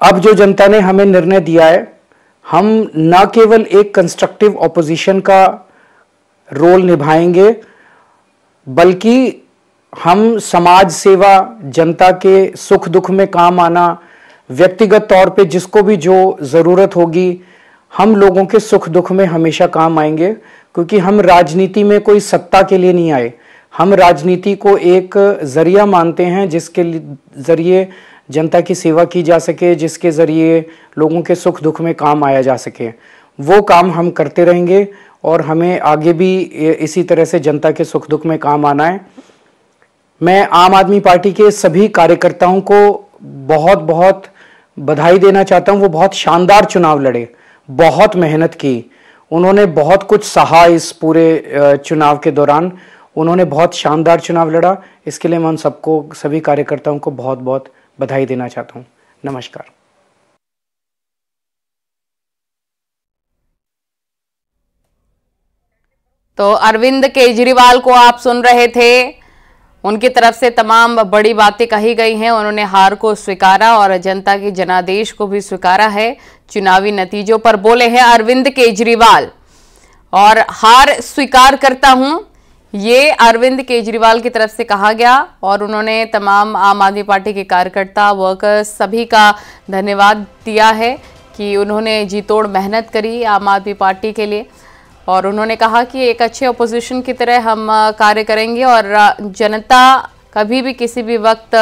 अब जो जनता ने हमें निर्णय दिया है, हम न केवल एक कंस्ट्रक्टिव ऑपोजिशन का रोल निभाएंगे, बल्कि हम समाज सेवा, जनता के सुख दुख में काम आना, व्यक्तिगत तौर पे जिसको भी जो ज़रूरत होगी, हम लोगों के सुख दुख में हमेशा काम आएंगे। क्योंकि हम राजनीति में कोई सत्ता के लिए नहीं आए, हम राजनीति को एक जरिया मानते हैं जिसके जरिए जनता की सेवा की जा सके, जिसके ज़रिए लोगों के सुख दुख में काम आया जा सके। वो काम हम करते रहेंगे और हमें आगे भी इसी तरह से जनता के सुख दुख में काम आना है। मैं आम आदमी पार्टी के सभी कार्यकर्ताओं को बहुत बहुत बधाई देना चाहता हूं। वो बहुत शानदार चुनाव लड़े, बहुत मेहनत की, उन्होंने बहुत कुछ सहा इस पूरे चुनाव के दौरान, उन्होंने बहुत शानदार चुनाव लड़ा। इसके लिए मैं उन सबको, सभी कार्यकर्ताओं को बहुत बहुत बधाई देना चाहता हूं। नमस्कार। तो अरविंद केजरीवाल को आप सुन रहे थे, उनकी तरफ से तमाम बड़ी बातें कही गई हैं। उन्होंने हार को स्वीकारा और जनता के जनादेश को भी स्वीकारा है। चुनावी नतीजों पर बोले हैं अरविंद केजरीवाल, और हार स्वीकार करता हूं, ये अरविंद केजरीवाल की तरफ से कहा गया। और उन्होंने तमाम आम आदमी पार्टी के कार्यकर्ता, वर्कर्स, सभी का धन्यवाद दिया है कि उन्होंने जी तोड़ मेहनत करी आम आदमी पार्टी के लिए। और उन्होंने कहा कि एक अच्छे अपोजिशन की तरह हम कार्य करेंगे और जनता कभी भी किसी भी वक्त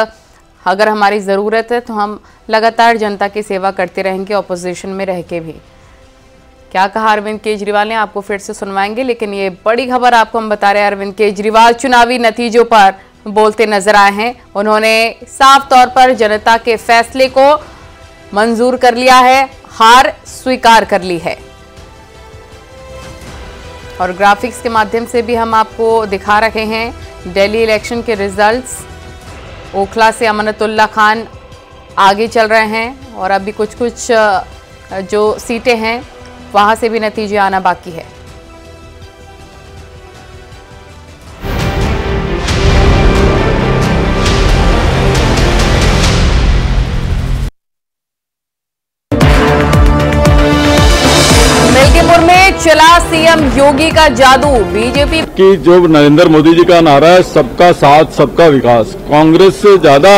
अगर हमारी ज़रूरत है तो हम लगातार जनता की सेवा करते रहेंगे, अपोजिशन में रह के भी। क्या कहा अरविंद केजरीवाल ने, आपको फिर से सुनवाएंगे, लेकिन ये बड़ी खबर आपको हम बता रहे हैं। अरविंद केजरीवाल चुनावी नतीजों पर बोलते नजर आए हैं। उन्होंने साफ तौर पर जनता के फैसले को मंजूर कर लिया है, हार स्वीकार कर ली है। और ग्राफिक्स के माध्यम से भी हम आपको दिखा रहे हैं दिल्ली इलेक्शन के रिजल्ट्स। ओखला से अमनतुल्ला खान आगे चल रहे हैं और अभी कुछ कुछ जो सीटें हैं वहां से भी नतीजे आना बाकी है। चला सीएम योगी का जादू, बीजेपी की जो नरेंद्र मोदी जी का नारा है, सबका साथ सबका विकास, कांग्रेस से ज्यादा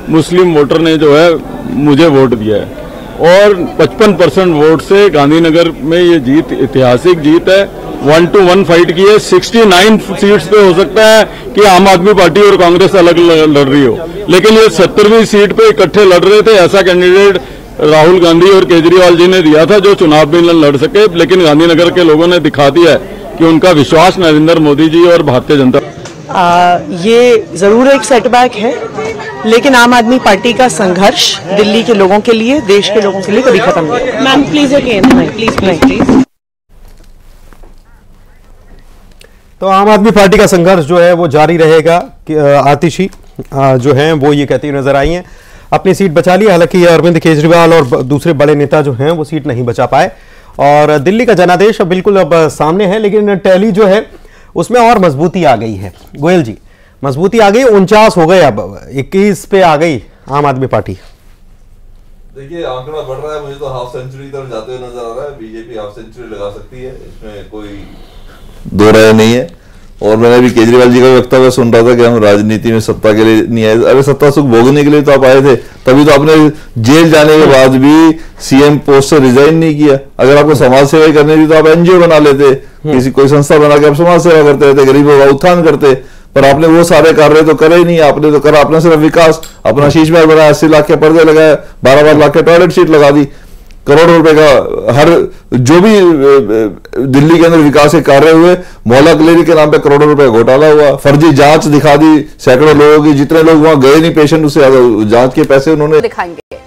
मुस्लिम वोटर ने जो है मुझे वोट दिया है और 55% वोट से गांधीनगर में ये जीत ऐतिहासिक जीत है। 1 to 1 फाइट की है। 69 सीट्स पे हो सकता है कि आम आदमी पार्टी और कांग्रेस अलग लड़ रही हो, लेकिन ये 70वीं सीट पे इकट्ठे लड़ रहे थे। ऐसा कैंडिडेट राहुल गांधी और केजरीवाल जी ने दिया था जो चुनाव भी न लड़ सके, लेकिन गांधीनगर के लोगों ने दिखा दिया है कि उनका विश्वास नरेंद्र मोदी जी और भारतीय जनता। ये जरूर एक सेटबैक है, लेकिन आम आदमी पार्टी का संघर्ष दिल्ली के लोगों के लिए, देश के लोगों के लिए कभी खत्म नहीं। Ma'am please again, please. तो आम आदमी पार्टी का संघर्ष जो है वो जारी रहेगा। आतिशी जो है वो ये कहती हुई नजर आई हैं, अपनी सीट बचा ली। हालांकि अरविंद केजरीवाल और दूसरे बड़े नेता जो हैं वो सीट नहीं बचा पाए और दिल्ली का जनादेश बिल्कुल अब सामने है, लेकिन टैली जो है उसमें और मजबूती आ गई है। गोयल जी, मजबूती आ गई, 49 हो गए, अब 21 पे आ गई आम आदमी पार्टी। देखिए आंकड़ा बढ़ रहा है, मुझे तो हाफ सेंचुरी तरफ जाते हुए नजर आ रहा है। बीजेपी हाफ सेंचुरी लगा सकती है, इसमें कोई दो राय नहीं है। और मैंने भी केजरीवाल जी का वक्तव्य सुन रहा था कि हम राजनीति में सत्ता के लिए नहीं आए। अरे सत्ता सुख भोगने के लिए तो आप आए थे, तभी तो आपने जेल जाने के बाद भी सीएम पोस्ट से रिजाइन नहीं किया। अगर आपको समाज सेवा ही करनी थी तो आप एनजीओ बना लेते, किसी कोई संस्था बना के आप समाज सेवा करते रहते, गरीबों का उत्थान करते। पर आपने वो सारे कार्य तो करे ही नहीं। आपने तो करा, आपने सिर्फ विकास, अपना शीश महल बनाया, 80 लाख के पर्दे लगाए, 12 लाख के टॉयलेट सीट लगा दी, करोड़ों रुपए का हर जो भी दिल्ली के अंदर विकास के कार्य हुए, मोहल्ला क्लिनिक के नाम पे करोड़ों रुपए घोटाला हुआ, फर्जी जांच दिखा दी सैकड़ों लोगों की, जितने लोग वहां गए नहीं पेशेंट, उससे ज्यादा जांच के पैसे उन्होंने दिखाएंगे।